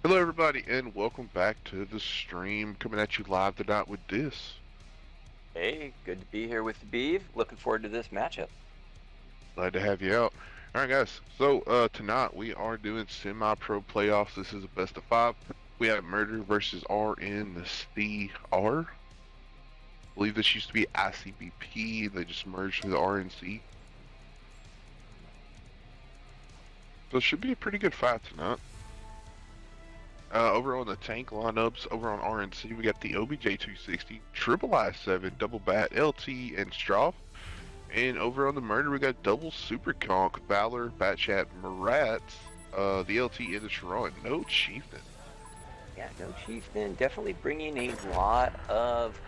Hello, everybody, and welcome back to the stream. Coming at you live tonight with this. Hey, good to be here with you, Beeve. Looking forward to this matchup. Glad to have you out. All right, guys. So tonight we are doing semi-pro playoffs. This is a best of five. We have Murder versus RNC-R. I believe this used to be ICBP. They just merged with RNC. So it should be a pretty good fight tonight. Over on the tank lineups, over on RNC, we got the OBJ260, Triple I7, Double Bat, LT, and Stroff. And over on the murder, we got double Super Conk, Valor, Batchat, Marat, the LT in the Sharon, no Chieftain. Yeah, no Chieftain. Definitely bringing a lot of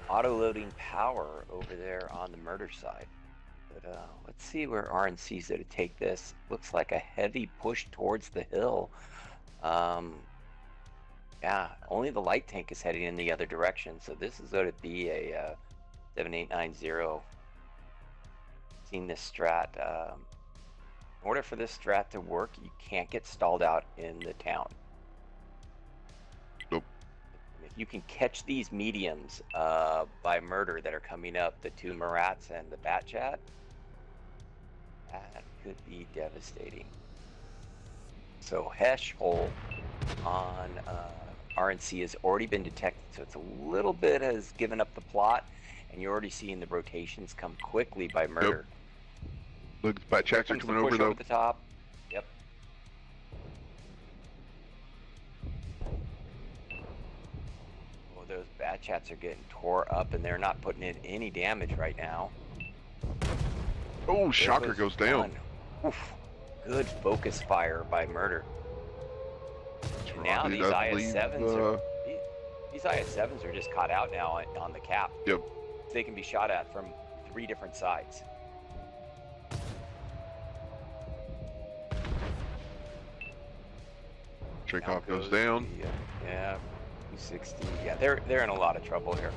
auto-loading power over there on the murder side. But let's see where RNC's going to take this. Looks like a heavy push towards the hill. Yeah, only the light tank is heading in the other direction. So this is going to be a 7890. Seeing this strat. In order for this strat to work, you can't get stalled out in the town. Nope. If you can catch these mediums by murder that are coming up, the two Marats and the Batchat, that could be devastating. So Hesh hole on RNC has already been detected, so it's a little bit has given up the plot, and you're already seeing the rotations come quickly by murder. Look, Here Batchats are comes the coming push over though. the top. Yep. Oh, those Batchats are getting tore up, and they're not putting in any damage right now. Oh, There Shocker goes down. Oof. Good focus fire by murder. And now these IS-7s are these IS-7s are just caught out now on the cap. Yep. They can be shot at from 3 different sides. Chekhov goes down. Yeah, 260. Yeah, they're in a lot of trouble here.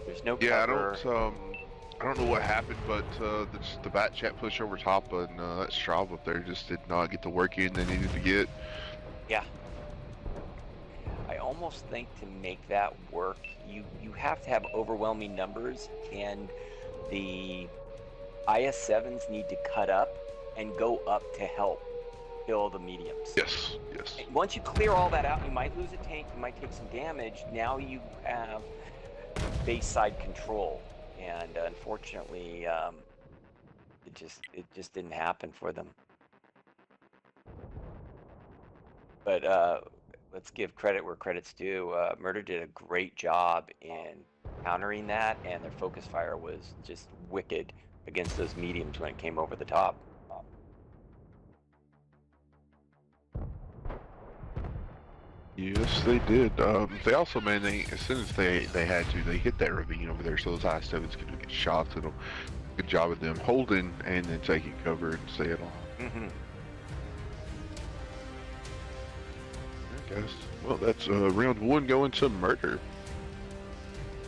There's no cover. I don't know what happened, but the Batchat push over top and that Straub up there just did not get the work in they needed to get. Yeah. I almost think to make that work, you have to have overwhelming numbers, and the IS-7s need to cut up and go up to help kill the mediums. Yes, yes. And once you clear all that out, you might lose a tank, you might take some damage. Now you have base side control, and unfortunately, it just didn't happen for them. But let's give credit where credit's due. Murder did a great job in countering that, and their focus fire was just wicked against those mediums when it came over the top. Yes, they did. They also, man, as soon as they had to, they hit that ravine over there, so those I-7s could get shots at them. Good job of them holding and then taking cover and staying on. Mm-hmm. I guess. Well, that's round one going to murder.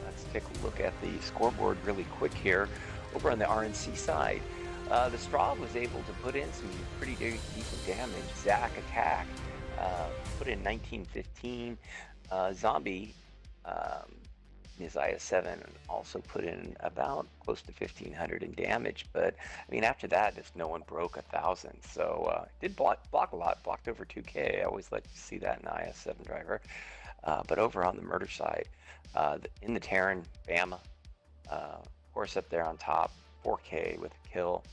Let's take a look at the scoreboard really quick here. Over on the RNC side, the Straub was able to put in some pretty decent damage. Zach attack, put in 1915. Zombie, his IS-7 also put in about close to 1,500 in damage. But I mean, after that, just no one broke 1,000. So did block a lot, blocked over 2K. I always like to see that in an IS-7 driver. But over on the murder side, in the Terran, Bama, horse up there on top, 4K with a kill.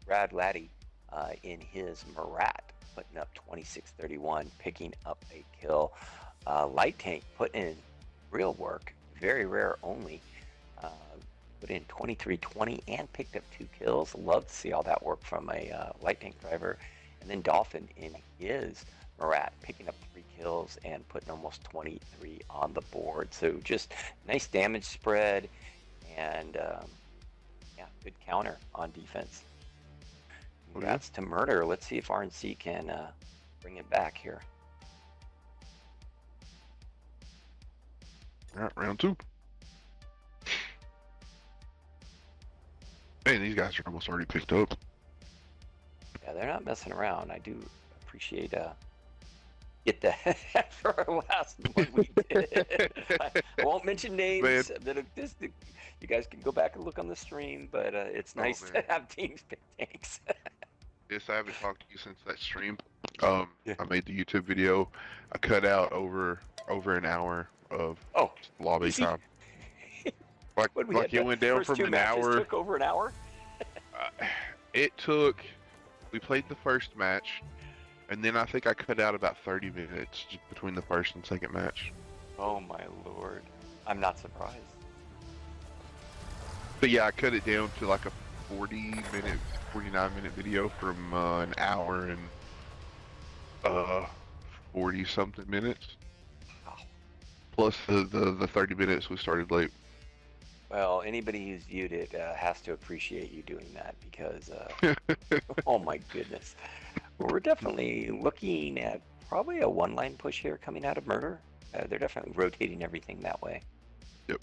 Brad Laddie in his Marat putting up 2631, picking up a kill. Light Tank put in real work, very rare only. Put in 2320 and picked up 2 kills. Love to see all that work from a Light Tank driver. And then Dolphin in his Marat picking up 3 kills and putting almost 23 on the board. So just nice damage spread, and yeah, good counter on defense. Congrats to Murder. Let's see if RNC can bring it back here. All right, round two. Man, these guys are almost already picked up. Yeah, they're not messing around. I do appreciate get that after our last one we did. I won't mention Man, names. You guys can go back and look on the stream, but it's oh nice to man. have teams pick tanks. Yes, I haven't talked to you since that stream. Yeah. I made the YouTube video. I cut out over an hour of Oh, lobby easy. time. Like What we like had it the went down first from two an matches hour. took over an hour. It took. We played the first match, and then I think I cut out about 30 minutes between the first and second match. Oh my lord, I'm not surprised. But yeah, I cut it down to like a 40-minute, 49-minute video from an hour and 40 something minutes. Wow. Plus the 30 minutes we started late. Well, anybody who's viewed it has to appreciate you doing that because, oh my goodness, we're definitely looking at probably a one-line push here coming out of Murder. They're definitely rotating everything that way. Yep.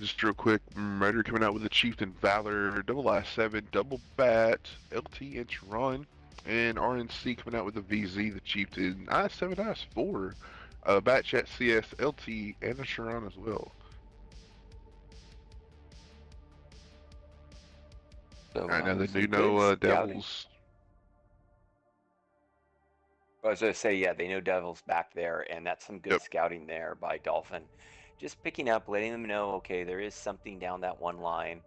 Just real quick, Murder coming out with the Chieftain Valor, double I7, double bat, LT and Run, and RNC coming out with the VZ, the Chieftain I7, I4, Bat Chat CS, LT, and a Sharon as well. So, All right, now they some do good know scouting. Devils. I was going to say, yeah, they know Devils back there, and that's some good Yep. scouting there by Dolphin. Just picking up, letting them know, okay, there is something down that one line.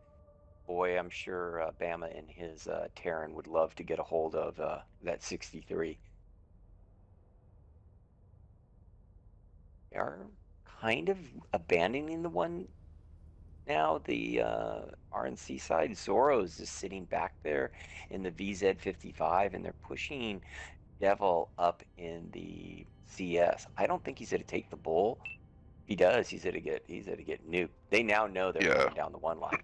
Boy, I'm sure Bama and his Terran would love to get a hold of that 63. They are kind of abandoning the one now, the RNC side. Zorro's just sitting back there in the VZ55, and they're pushing Devil up in the CS. I don't think he's going to take the bull. If he does, he's going to get nuked. They now know they're Yeah. going down the one line.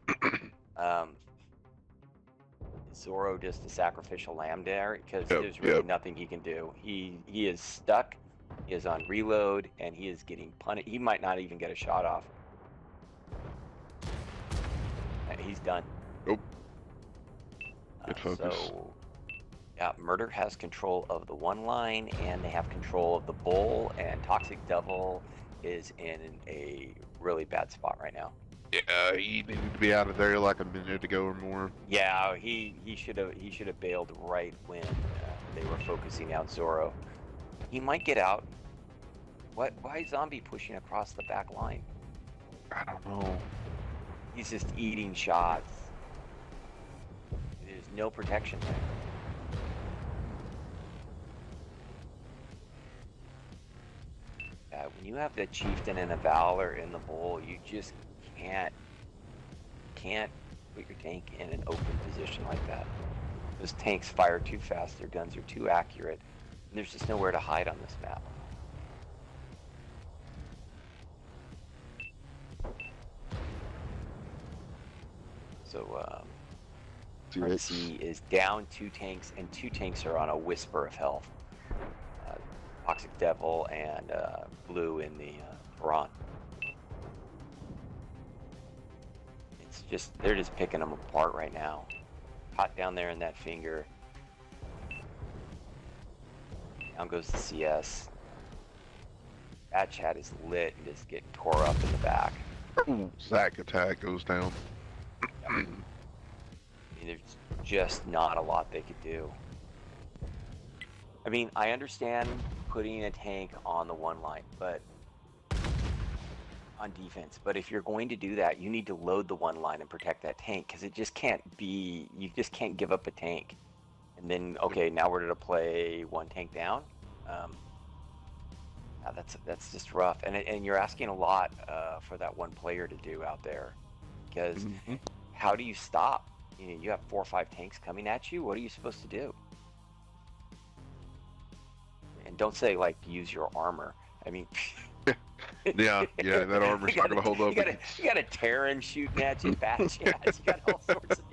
Zorro just a sacrificial lamb there because there's really nothing he can do. He is stuck. He is on reload, and he is getting punished. He might not even get a shot off. And he's done. Nope. Good focus. So, yeah, Murder has control of the one line, and they have control of the bull, and Toxic Devil is in a really bad spot right now. Yeah, he needed to be out of there like a minute ago or more. Yeah, he should have bailed right when they were focusing out Zorro. He might get out. Why is Zombie pushing across the back line? I don't know. He's just eating shots. There's no protection there. When you have the Chieftain and a Valor in the bowl, you just can't put your tank in an open position like that. Those tanks fire too fast, their guns are too accurate, and there's just nowhere to hide on this map. So, RNC is down 2 tanks, and 2 tanks are on a whisper of health. Toxic Devil and Blue in the Piran. It's just, they're just picking them apart right now. Hot down there in that finger. Down goes the CS. That chat is lit and just getting tore up in the back. Ooh, Zach attack goes down. I mean, there's just not a lot they could do. I mean, I understand putting a tank on the one line, but on defense. But if you're going to do that, you need to load the one line and protect that tank, because it just can't be. You just can't give up a tank, and then okay, now we're gonna play one tank down. That's just rough, and you're asking a lot for that one player to do out there, because how do you stop? You know, you have 4 or 5 tanks coming at you. What are you supposed to do? And don't say like use your armor. I mean, yeah, that armor's not gonna hold up. You got a Terran shooting at you, bat chats. You got all sorts of.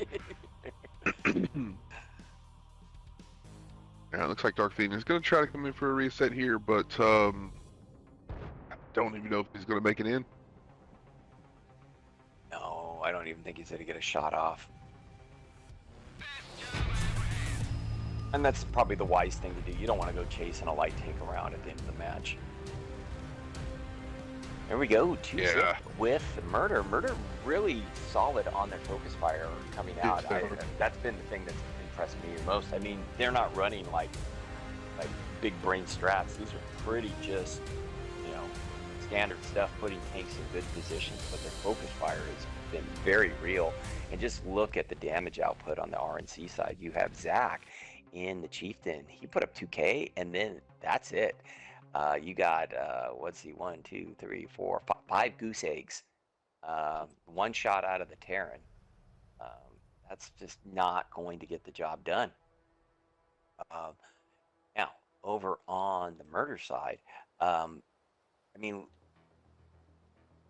Yeah, it looks like Dark Phoenix is gonna try to come in for a reset here, but I don't even know if he's gonna make it in. No, I don't even think he's gonna get a shot off. And that's probably the wise thing to do. You don't want to go chasing a light tank around at the end of the match. There we go, 2-zip with Murder. Murder really solid on their focus fire coming out. That's been the thing that's impressed me the most. I mean, they're not running like big brain strats. These are pretty just, you know, standard stuff, putting tanks in good positions, but their focus fire has been very real. And just look at the damage output on the RNC side. You have Zach in the Chieftain. He put up 2K, and then that's it. You got, let's see, 1, 2, 3, 4, 5 goose eggs. One shot out of the Terran. That's just not going to get the job done. Now, over on the Murder side, I mean,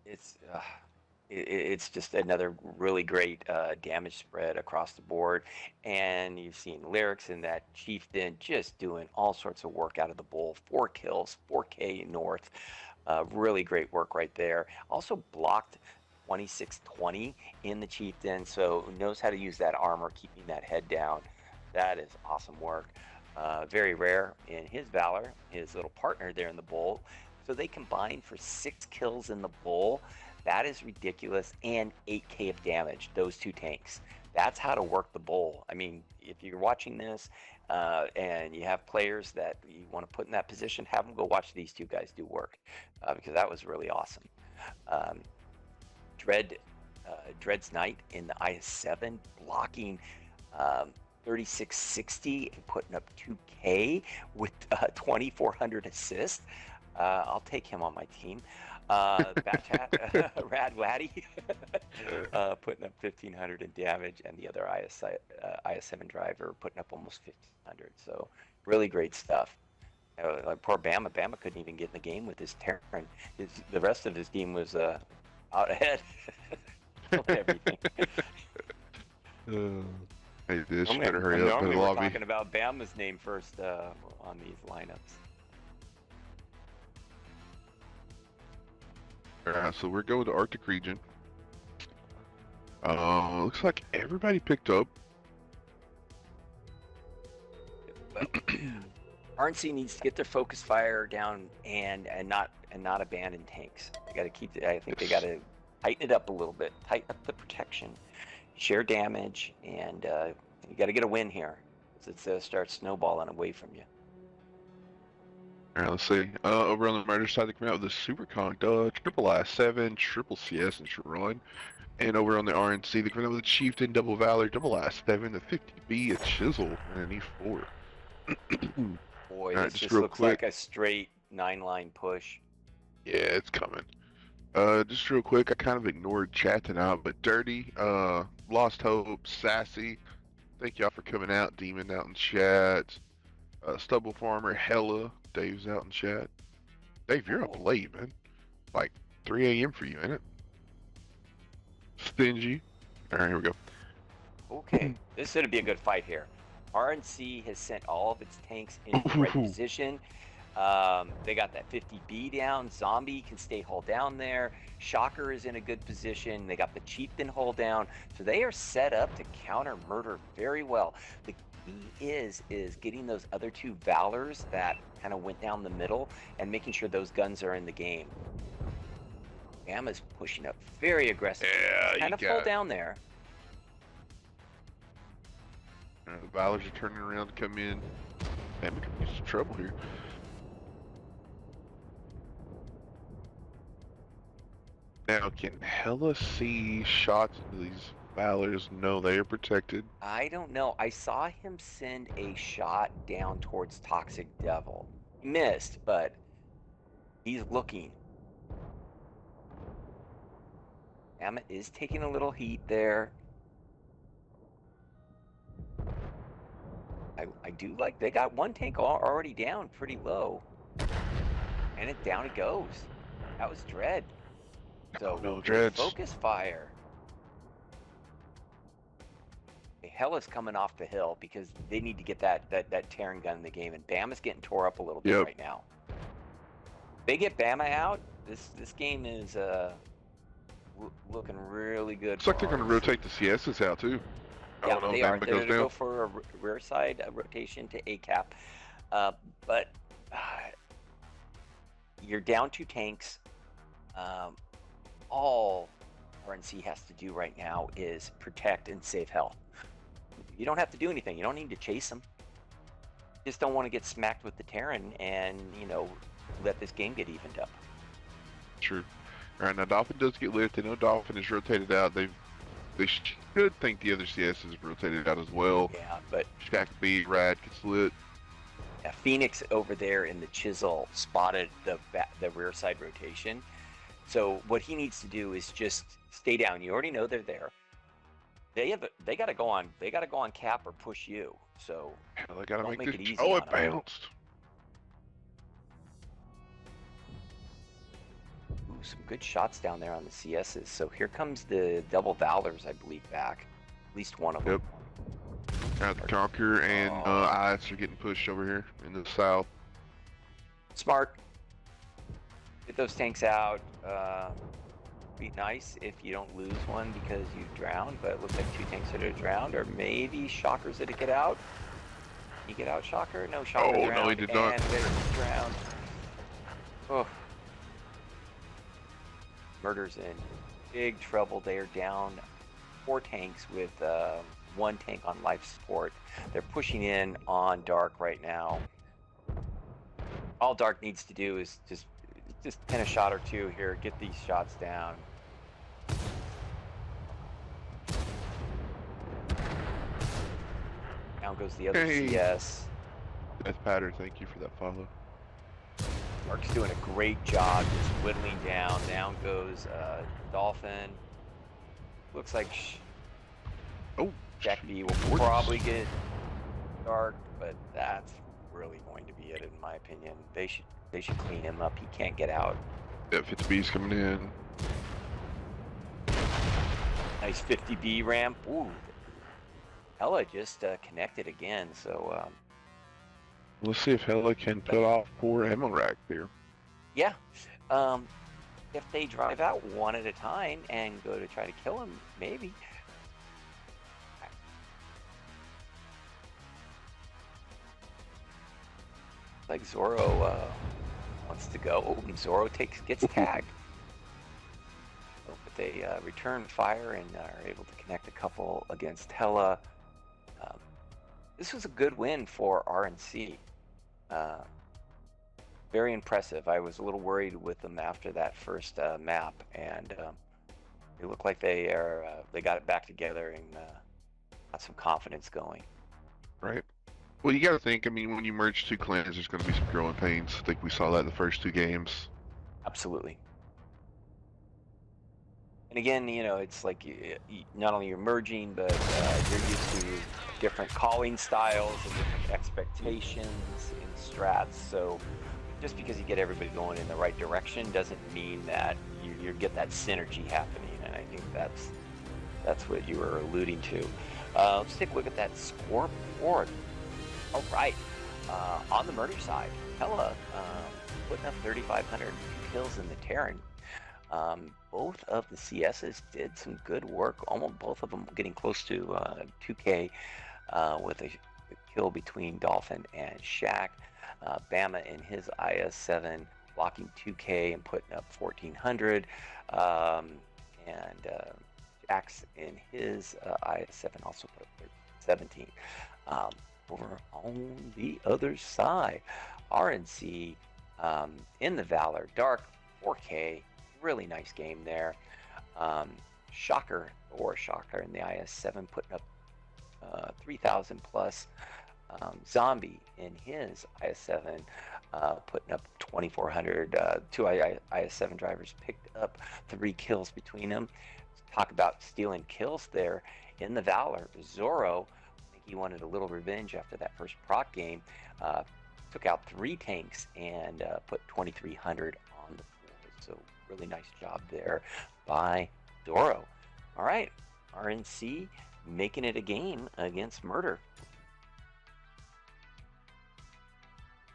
it's just another really great damage spread across the board. And you've seen Lyrics in that Chieftain just doing all sorts of work out of the bull. 4 kills, 4K north. Really great work right there. Also blocked 2620 in the Chieftain, so knows how to use that armor, keeping that head down. That is awesome work. Very rare in his Valor, his little partner there in the bull. So they combined for 6 kills in the bull. That is ridiculous, and 8K of damage, those 2 tanks. That's how to work the bull. I mean, if you're watching this and you have players that you want to put in that position, have them go watch these 2 guys do work, because that was really awesome. Dread's Knight in the IS-7, blocking 3660 and putting up 2K with 2400 assists. I'll take him on my team. Batchat, Rad Laddie, putting up 1500 in damage, and the other IS-7 driver putting up almost 1500. So really great stuff. Like poor Bama. Bama couldn't even get in the game with his Terran. The rest of his team was out ahead. Everything. Hey, this better hurry up. Normally we're talking about Bama's name first on these lineups. Alright, so we're going to Arctic region. Looks like everybody picked up. RNC needs to get their focus fire down and not abandon tanks. They got to keep it. I think they got to tighten it up a little bit, tighten up the protection, share damage, and you got to get a win here. It starts snowballing away from you. Alright, let's see. Over on the Murder side, they come out with a Super Conk, triple I-7, triple CS, and Sharon. And over on the RNC, they come out with a Chieftain, double Valor, double I-7, the 50B, a Chisel, and an E4. Boy, this just looks like a straight 9-line push. Yeah, it's coming. Just real quick, I kind of ignored chat tonight, but Dirty, Lost Hope, Sassy, thank y'all for coming out. Demon out in chat. Stubble Farmer, Hella, Dave's out in chat. Dave, you're up late, man. Like 3 a.m. for you, ain't it? Stingy. Alright, here we go. Okay, this is going to be a good fight here. RNC has sent all of its tanks into the right position. They got that 50B down. Zombie can stay hull down there. Shocker is in a good position. They got the Chieftain hull down. So they are set up to counter Murder very well. The key is getting those other 2 Valors that kind of went down the middle and making sure those guns are in the game. Bama's pushing up very aggressive. Yeah, kind of hull down there. The Valors are turning around to come in. Bama could be some trouble here. Now, can Hella see shots into these Valors? No, they are protected. I don't know. I saw him send a shot down towards Toxic Devil. He missed, but he's looking. Bama is taking a little heat there. I do like, they got 1 tank already down pretty low. And down it goes. That was Dread. So no Dreads. Focus fire. Hella's coming off the hill because they need to get that Terran gun in the game, and Bama's getting tore up a little bit right now. They get Bama out, this game is looking really good. Looks like they're going to rotate the CSs out too. Yeah, Oh no, they are. Bama They're goes going to go down. for a rear side rotation to A cap. But uh, you're down 2 tanks. All RNC has to do right now is protect and save Hell. You don't have to do anything. You don't need to chase them. You just don't want to get smacked with the Terran and, let this game get evened up. True. All right, now Dolphin does get lit. They know Dolphin is rotated out. They should think the other CS is rotated out as well. Yeah, but Shack B, Rad gets lit. Phoenix over there in the Chisel spotted the rear side rotation. So what he needs to do is just stay down. You already know they're there. They got to go on cap or push you. So Hell, I gotta don't make make this. it easy Oh, on it them. bounced. Ooh, some good shots down there on the CSs. So here comes the double Valors, I believe, back. At least one of them. Yep. The Conquer and IS are getting pushed over here in the south. Smart. Get those tanks out. Be nice if you don't lose one because you drowned, but it looks like 2 tanks that are drowned, or maybe Shockers that get out. You get out, Shocker? No, Shocker drowned. No, he did not. And they're drowned. Oh. Murder's in big trouble. They are down 4 tanks with 1 tank on life support. They're pushing in on Dark right now. All Dark needs to do is just pin a shot or 2 here, get these shots down. Down goes the other CS. Death Pattern, thank you for that follow. Mark's doing a great job just whittling down. Down goes Dolphin. Looks like Jack B will probably get Dark, but that's really going to be it in my opinion. They should clean him up. He can't get out. Yeah, 50B's coming in. Nice 50B ramp. Ooh. Hella just connected again, so Let's see if Hella can put off poor ammo rack there. yeah. If they drive out one at a time and go to try to kill him, maybe. Like Zoro wants to go, and Zoro gets tagged. But they return fire and are able to connect a couple against Hella. This was a good win for RNC. Very impressive. I was a little worried with them after that first map, and it looked like they got it back together and got some confidence going. Right. Well, you got to think. I mean, when you merge 2 clans, there's going to be some growing pains. I think we saw that in the first 2 games. Absolutely. And again, it's like not only you're merging, but you're used to different calling styles and different expectations in strats. So just because you get everybody going in the right direction doesn't mean that you get that synergy happening. And I think that's what you were alluding to. Let's take a look at that scoreboard. All right. On the murder side, Hella putting up 3,500 kills in the Terran. Both of the CSs did some good work, almost both of them getting close to 2K with a kill between Dolphin and Shaq. Bama in his IS-7 blocking 2K and putting up 1,400. And Jax in his IS-7 also put up 17. Over on the other side, RNC in the Valor, Dark 4K, really nice game there. Shocker in the IS-7 putting up 3,000 plus. Zombie in his IS-7 putting up 2,400. 2 IS-7 drivers picked up 3 kills between them. Talk about stealing kills there in the Valor. Zoro, I think he wanted a little revenge after that first proc game. Took out 3 tanks and put 2,300 on the board. So really nice job there by Zoro. All right, RNC making it a game against Murder.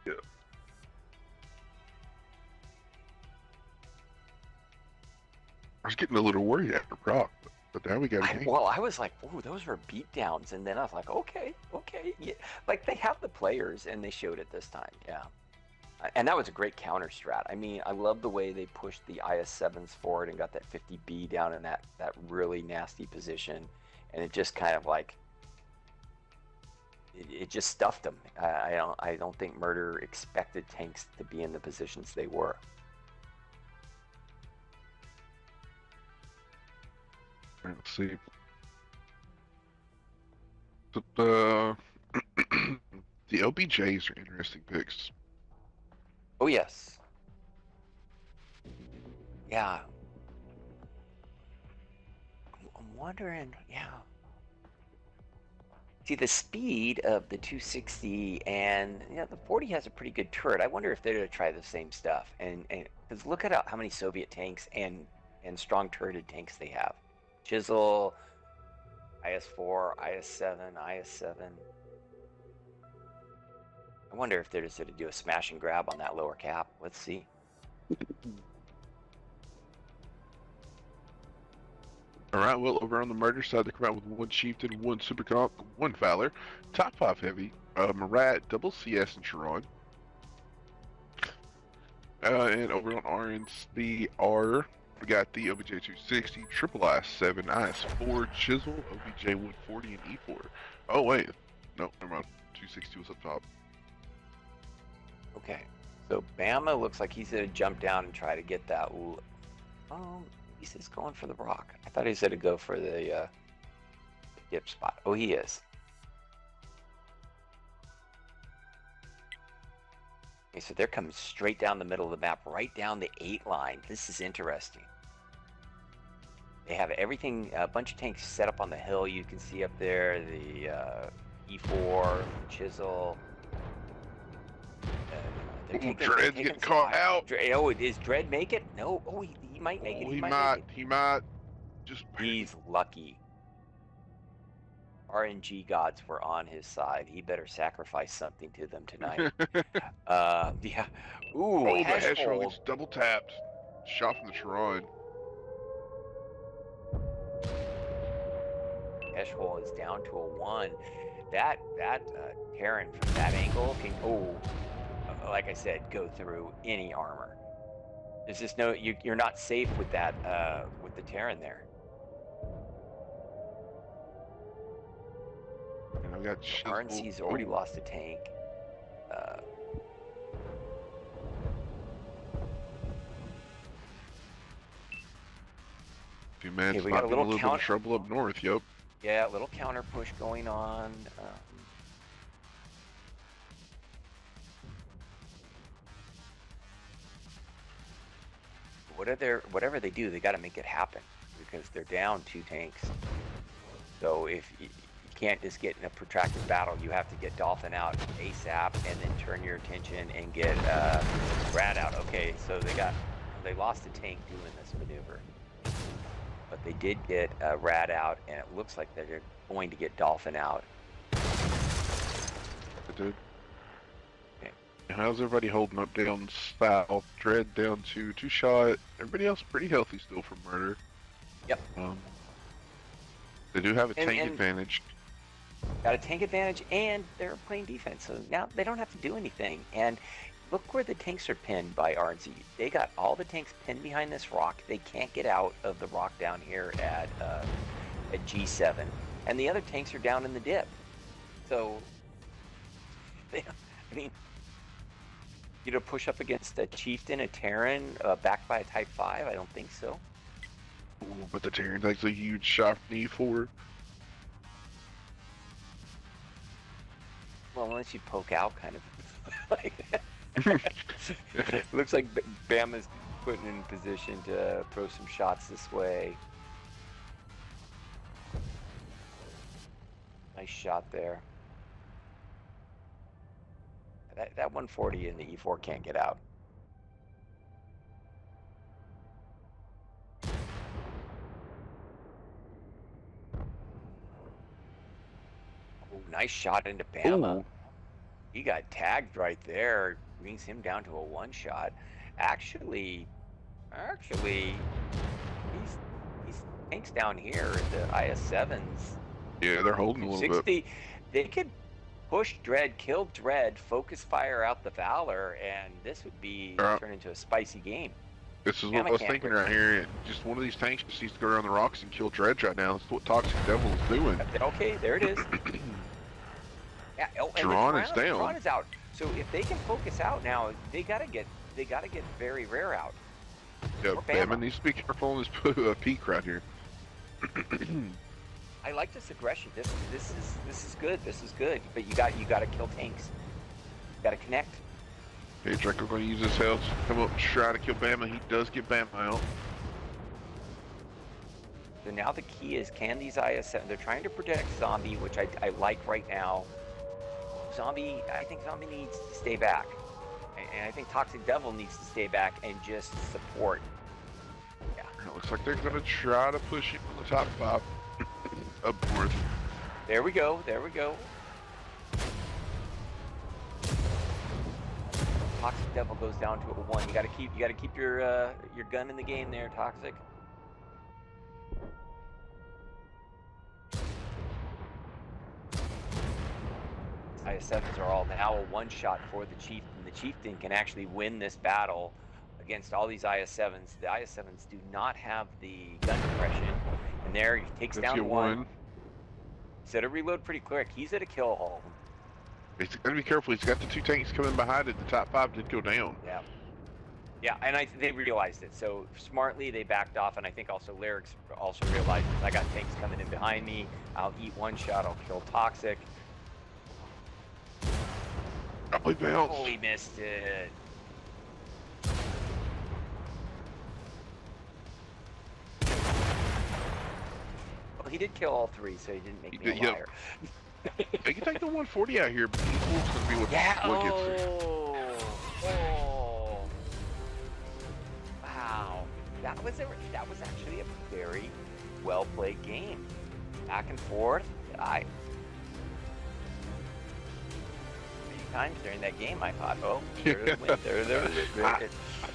Yeah. I was getting a little worried after proc. But now we got a game. Well, I was like, oh, those were beatdowns, and then I was like, okay, yeah. Like they have the players, and they showed it this time, yeah. And that was a great counter strat. I mean, I love the way they pushed the IS-7s forward and got that 50B down in that really nasty position, and it just kind of like it just stuffed them. I don't think Murder expected tanks to be in the positions they were. Let's see. But the OBJs are interesting picks. Oh yes, yeah. I'm wondering, yeah. See, the speed of the 260 and the 40 has a pretty good turret. I wonder if they're going to try the same stuff. And because look at how many Soviet tanks and strong turreted tanks they have. Chisel, IS-4, IS-7, IS-7. I wonder if they're just going to do a smash and grab on that lower cap. Let's see. All right, well, over on the Murder side, they come out with one Chieftain, one Super Comp, one Valor, top 5 heavy, Marat, double CS, and Chiron. And over on RNC-R, we got the OBJ260, triple IS-7, IS-4, Chisel, OBJ140, and E4. Oh, wait. No, never mind. 260 was up top. Okay, so Bama looks like he's going to jump down and try to get that. He's just going for the rock. I thought he said to go for the dip spot. Oh, he is. Okay, so they're coming straight down the middle of the map, right down the 8 line. This is interesting. They have everything, a bunch of tanks set up on the hill. You can see up there the E4, Chisel. Dread's getting caught out. Oh, is Dread make it? No. Oh, he might make it. He might. He might. Just. He's lucky. RNG gods were on his side. He better sacrifice something to them tonight. Yeah. Ooh, the Heshol gets double tapped. Shot from the Chiron. Heshol is down to a 1. That Terran from that angle can, like I said, go through any armor. There's just no, you're not safe with that, with the Terran there. And I've got RNC's already lost a tank. Few men Okay, we got a little bit of trouble up north. Yep. Yeah, a little counter push going on. Whatever they do, they got to make it happen because they're down 2 tanks. So if you can't just get in a protracted battle, you have to get Dolphin out ASAP and then turn your attention and get Rad out. Okay, so they lost a tank doing this maneuver, but they did get Rad out, and it looks like they're going to get Dolphin out. They did. How's everybody holding up down south? Dread down to 2-shot. Everybody else pretty healthy still from Murder. Yep. They do have a tank advantage. Got a tank advantage, and they're playing defense, so now they don't have to do anything. And look where the tanks are pinned by RNC. They got all the tanks pinned behind this rock. They can't get out of the rock down here at G7, and the other tanks are down in the dip. So, I mean, push up against a Chieftain, a Terran, backed by a Type 5? I don't think so. Ooh, but the Terran takes a huge shot from E4. Well, unless you poke out kind of like that. Looks like Bama's putting in position to throw some shots this way. Nice shot there. That 140 in the E4 can't get out. Oh, nice shot into Bama. Ooh. He got tagged right there. Brings him down to a 1-shot. Actually, he's tanks down here, the IS-7s, Yeah, they're holding a little bit. 260, they could push Dread, kill Dread, focus fire out the Valor, and this would be turn into a spicy game. This is what I was thinking right here. Just one of these tanks just needs to go around the rocks and kill Dredge right now. That's what Toxic Devil is doing. Okay, there it is. Yeah, oh, and Tron is down. Tron is out. So if they can focus out now, they gotta get very rare out. Yeah, Bama needs to be careful on his peak right here. I like this aggression. This is good. This is good. But you got to kill tanks. You got to connect. Okay, Draco going to use his health, come up, try to kill Bama. He does get Bama out. So now the key is, can these IS-7? They're trying to protect Zombie, which I like right now. Zombie, I think Zombie needs to stay back, and I think Toxic Devil needs to stay back and just support. Yeah. It looks like they're going to try to push him on the top 5 up north. There we go. There we go. Toxic Devil goes down to a 1. You got to keep your gun in the game there, Toxic. IS-7s are all now a one-shot for the Chieftain. The Chieftain can actually win this battle against all these IS-7s. The IS-7s do not have the gun depression. And there he takes down 1. Set a reload pretty quick. He's at a kill haul. He's got to be careful. He's got the 2 tanks coming behind it. The top 5 did go down. Yeah. Yeah, and they realized it. So smartly, they backed off. And I think also Lyrics also realized, I got tanks coming in behind me. I'll eat 1 shot. I'll kill Toxic. Oh, he bounced. Oh, he missed it. Well, he did kill all 3, so he didn't make me a liar. They can take the 140 out here, but he's going to be what gets through. Oh. Wow. That was actually a very well played game. Back and forth. Times during that game, I thought, oh, there. I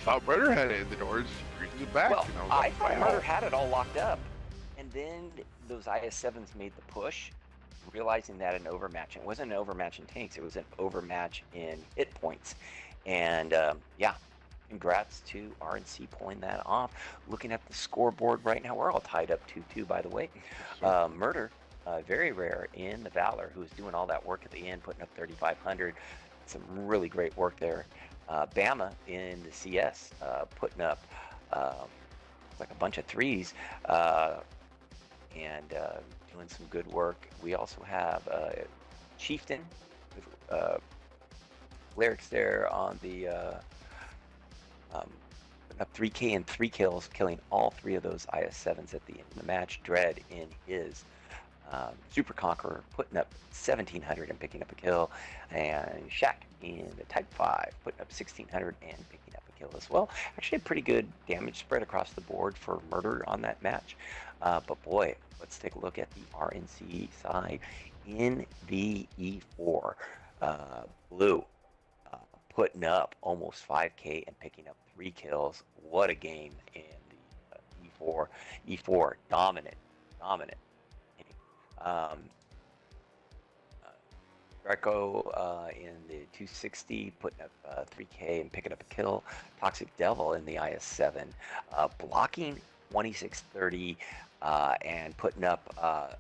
thought Murder had it in the doors, reaching it back. Well, and I thought Murder had it all locked up, and then those IS-7s made the push, realizing that an overmatch. It wasn't an overmatch in tanks; it was an overmatch in hit points, and yeah. Congrats to RNC pulling that off. Looking at the scoreboard right now, we're all tied up 2-2, by the way. Murder. Very rare in the Valor, who's doing all that work at the end, putting up 3,500. Some really great work there. Bama in the CS, putting up like a bunch of 3s and doing some good work. We also have Chieftain with Lyrics there on the putting up 3K and 3 kills, killing all 3 of those IS-7s at the end of the match. Dread in his Super Conqueror putting up 1,700 and picking up a kill, and Shaq in the Type 5 putting up 1,600 and picking up a kill as well. Actually a pretty good damage spread across the board for Murder on that match. But boy, let's take a look at the RNC side. In the E4, Blue putting up almost 5K and picking up 3 kills. What a game in the E4. E4 dominant. Greco in the 260 putting up 3K and picking up a kill. Toxic Devil in the IS-7 blocking 2630 and putting up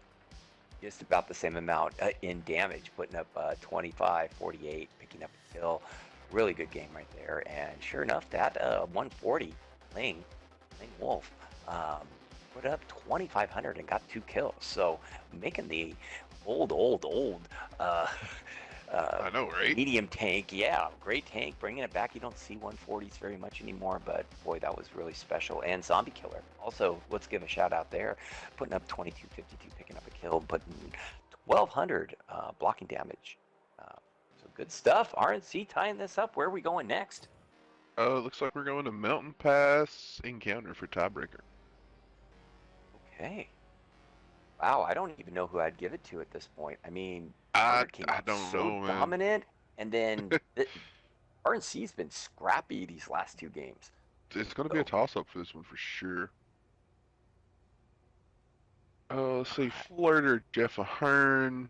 just about the same amount in damage, putting up 2548, picking up a kill. Really good game right there. And sure enough, that 140 Ling Wolf put up 2,500 and got 2 kills. So making the old I know, right? medium tank. Yeah, great tank, bringing it back. You don't see 140s very much anymore, but boy, that was really special. And Zombie Killer also, let's give a shout out there, putting up 2252, picking up a kill, putting 1,200 blocking damage. So good stuff. RNC tying this up. Where are we going next? Looks like we're going to Mountain Pass Encounter for tiebreaker. Okay. Wow, I don't even know who I'd give it to at this point. I mean, I don't know, man. Dominant, and then RNC's been scrappy these last 2 games. It's going to be a toss-up for this one for sure. Let's see, Flirter, Jeff Ahern,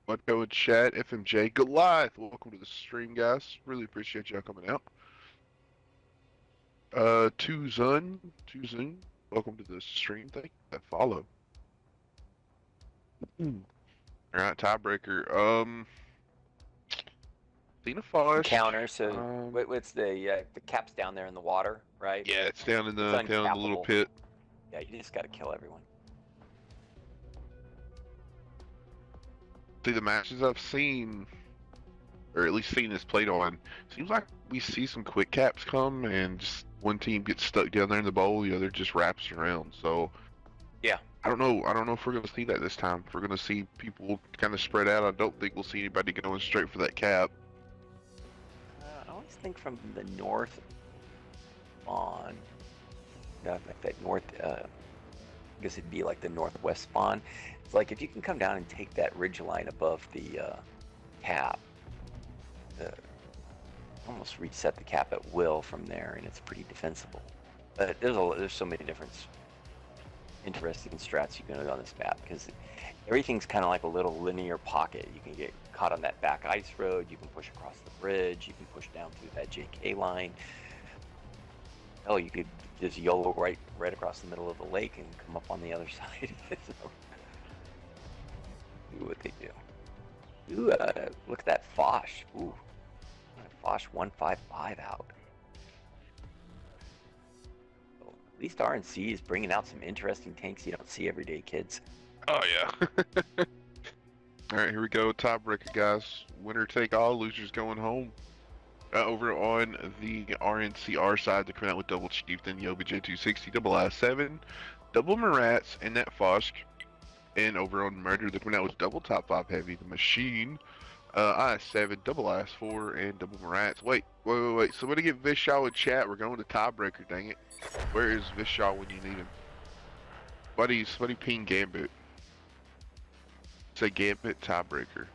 Mudco and Chat, FMJ, Goliath. Welcome to the stream, guys. Really appreciate y'all coming out. Tuzun, welcome to the stream. Thank you for that follow. All right, tiebreaker. Cena Fosh. Counter. So what's the cap's down there in the water, right? Yeah, it's down in the little pit. Yeah, you just got to kill everyone. See, the matches I've seen, or at least seen this played on, seems like we see some quick caps come and just one team gets stuck down there in the bowl, the other just wraps around. So yeah, I don't know if we're gonna see that this time. If we're gonna see people kind of spread out, I don't think we'll see anybody going straight for that cap. I always think from the north on, like that north, I guess it'd be like the northwest spawn. It's like if you can come down and take that ridge line above the cap, almost reset the cap at will from there, and it's pretty defensible. But there's so many different interesting strats you can do on this map, because everything's kind of like a little linear pocket. You can get caught on that back ice road, you can push across the bridge, you can push down through that JK line. Oh, you could just YOLO right across the middle of the lake and come up on the other side. So, do what they do. Ooh, look at that Foch. Ooh, Foch 155 out. So, at least RNC is bringing out some interesting tanks you don't see every day, kids. Oh yeah. All right, here we go. Tiebreaker, guys. Winner take all. Losers going home. Over on the RNC-R side, they're coming out with Double Chieftain, Yobi J260, Double I7, Double Marats, and that Fosk. And over on Murder, they're coming out with Double Top 5 Heavy, the Machine, I7, Double IS4, and Double Marats. Wait. Somebody get Vishal in chat. We're going to tiebreaker, dang it. Where is Vishal when you need him? Somebody ping Gambit. Say Gambit tiebreaker.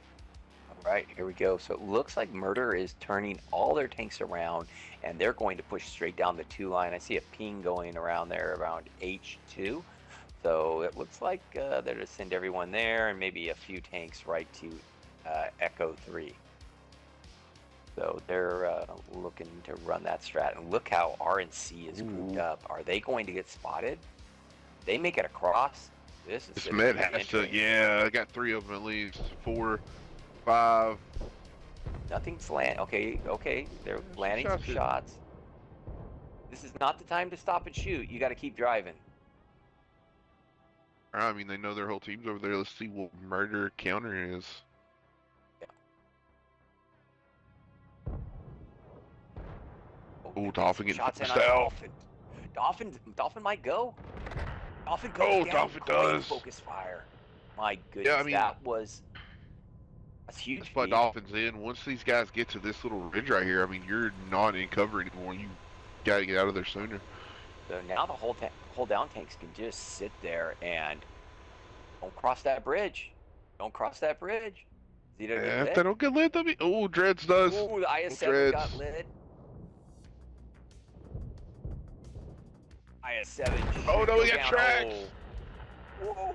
Right, here we go. So it looks like Murder is turning all their tanks around, and they're going to push straight down the 2 line. I see a ping going around there around H2. So it looks like they're to send everyone there, and maybe a few tanks right to Echo 3. So they're looking to run that strat. And look how RNC is grouped up. Are they going to get spotted? They make it across. This med has to, yeah, I got 3 of them at least. 4, 5. Nothing's land. Okay, they're landing some shots. This is not the time to stop and shoot. You got to keep driving. I mean, they know their whole team's over there. Let's see what Murder counter is. Yeah. Oh, Dolphin getting shots pushed in out. Dolphin might go. Dolphin goes down. Dolphin does. Focus fire. My goodness, yeah, I mean, that's huge. That's why Dolphin's in. Once these guys get to this little ridge right here, I mean, you're not in cover anymore. You got to get out of there sooner. So now the whole down tanks can just sit there and don't cross that bridge. Don't cross that bridge. If they don't get lit, they'll be. Oh, Dreads does. Oh, the IS-7 got lit. IS-7. Oh no, we got tracks. Whoa.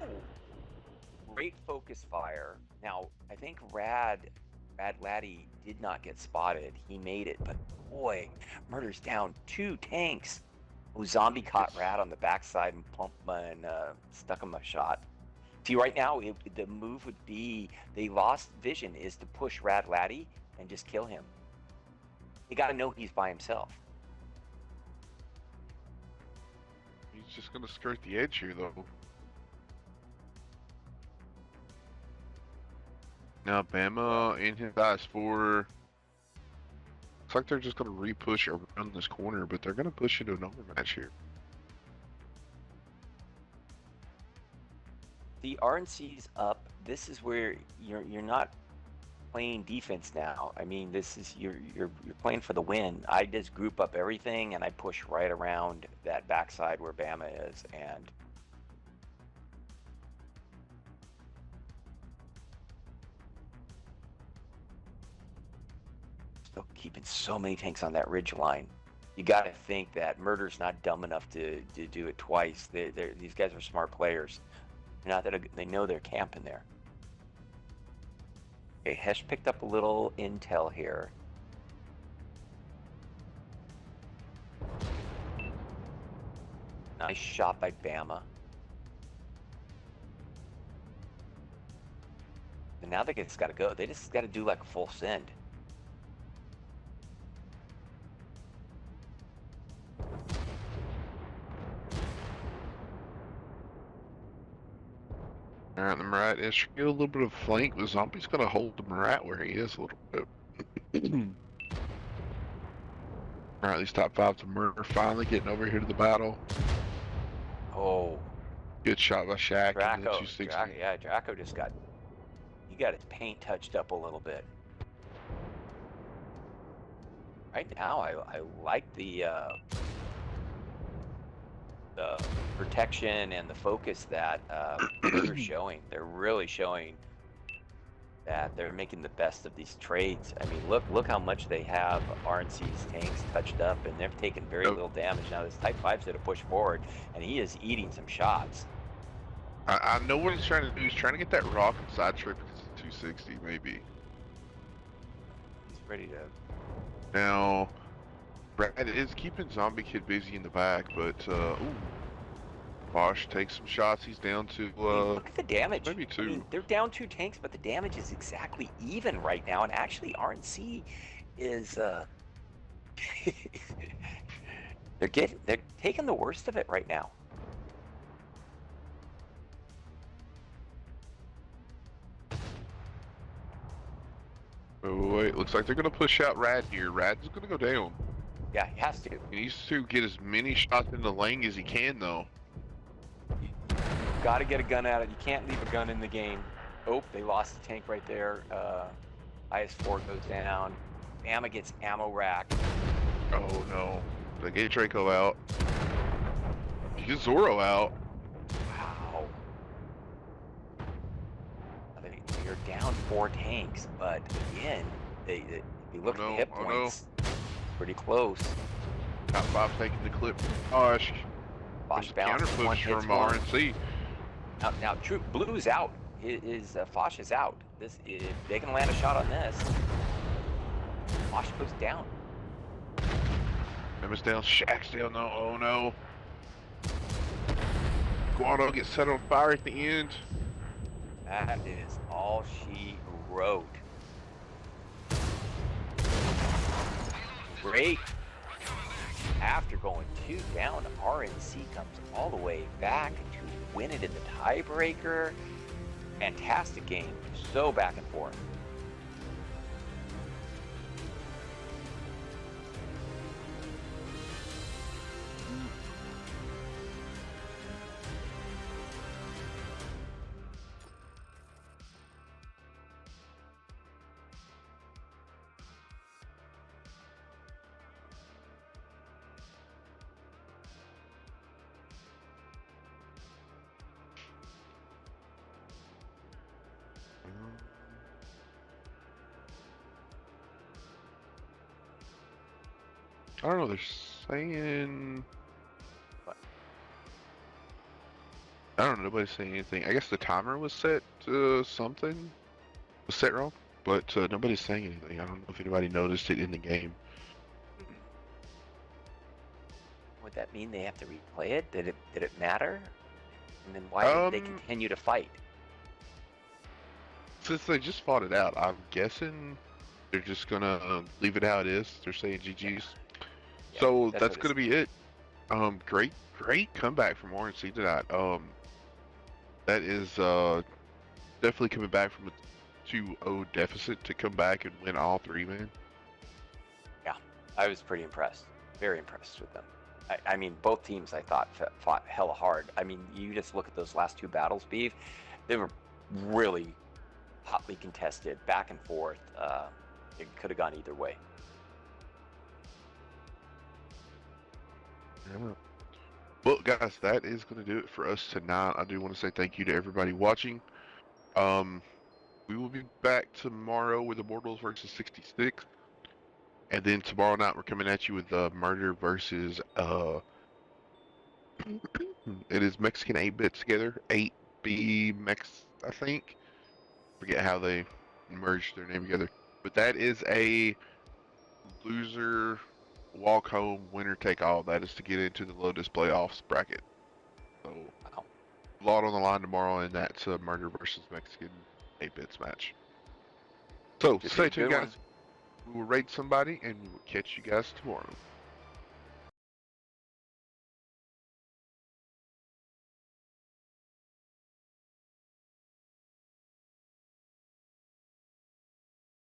Great focus fire. Now, I think Rad Laddie did not get spotted. He made it, but boy, Murder's down 2 tanks. Oh, Zombie caught Rad on the backside and stuck him a shot. See, right now, the move would be, they lost vision, is to push Rad Laddie and just kill him. You got to know he's by himself. He's just going to skirt the edge here, though. Now, Bama in his IS4. Looks like they're just going to re-push around this corner, but they're going to push into another match here. The RNC's up. This is where you're not playing defense now. I mean, this is you're playing for the win. I just group up everything and I push right around that backside where Bama is, and still keeping so many tanks on that ridge line. You got to think that Murder's not dumb enough to do it twice. These guys are smart players. Not that they know they're camping there. Okay, Hesh picked up a little intel here. Nice shot by Bama. And now they just got to go. They just got to do like a full send. Alright, the Murat is get a little bit of flank. The zombie's gonna hold the Murat where he is a little bit. Alright, these top 5 to Murder finally getting over here to the battle. Oh. Good shot by Shaq. Draco. Draco just got, he got his paint touched up a little bit. Right now, I like the protection and the focus that they're showing. They're really showing that they're making the best of these trades. I mean, look how much they have RNC's tanks touched up, and they've taken very little damage. Now this Type 5's going to push forward, and he is eating some shots. I know what he's trying to do. He's trying to get that rock inside trip because it's 260, maybe. He's ready to... Now, Brad is keeping Zombie Kid busy in the back, but, ooh. Bosch takes some shots. He's down to, look at the damage. Maybe 2. I mean, they're down 2 tanks, but the damage is exactly even right now. And actually, RNC is, they're taking the worst of it right now. Oh, wait, looks like they're going to push out Rad here. Rad's going to go down. Yeah, he has to. He needs to get as many shots in the lane as he can, though. Got to get a gun out of it. You can't leave a gun in the game. Oh, they lost the tank right there. IS-4 goes down. Bama gets ammo rack. Oh, no. They get Draco out. They get Zorro out. Wow. They're down 4 tanks, but again, if you look at the hit points, pretty close. Top 5 taking the clip. Bosch. Bosch bounces counter one, push hits from one. RNC. Now, Blue's out. Foch is out. If they can land a shot on this, Foch goes down. Emma's down. Shaq's down. No. Oh no. Guado gets set on fire at the end. That is all she wrote. Great. After going 2 down, RNC comes all the way back to win it in the tiebreaker. Fantastic game. So back and forth. I don't know. They're saying. What? I don't know. Nobody's saying anything. I guess the timer was set to something. Was set wrong, but nobody's saying anything. I don't know if anybody noticed it in the game. Would that mean they have to replay it? Did it matter? And then why did they continue to fight? Since they just fought it out, I'm guessing they're just gonna leave it how it is. They're saying GG's. Yeah, So that's gonna be it. Great comeback from RNC tonight. That is definitely coming back from a 2-0 deficit to come back and win all 3, man. Yeah, I was pretty impressed. Very impressed with them. I mean, both teams I thought fought hella hard. I mean, you just look at those last 2 battles, Beef. They were really hotly contested, back and forth. It could have gone either way. Yeah. Well, guys, that is going to do it for us tonight. I do want to say thank you to everybody watching. We will be back tomorrow with Immortals versus 66. And then tomorrow night we're coming at you with Murder versus it is Mexican 8-bit together. 8 B Mex, I think. Forget how they merged their name together. But that is a loser walk home, winner take all. That is to get into the Lotus playoffs bracket. So Wow. a lot on the line tomorrow, and that's a Murder versus Mexican 8-bits match. So Should be stay a tuned, good one. guys. We will raid somebody, and we will catch you guys tomorrow.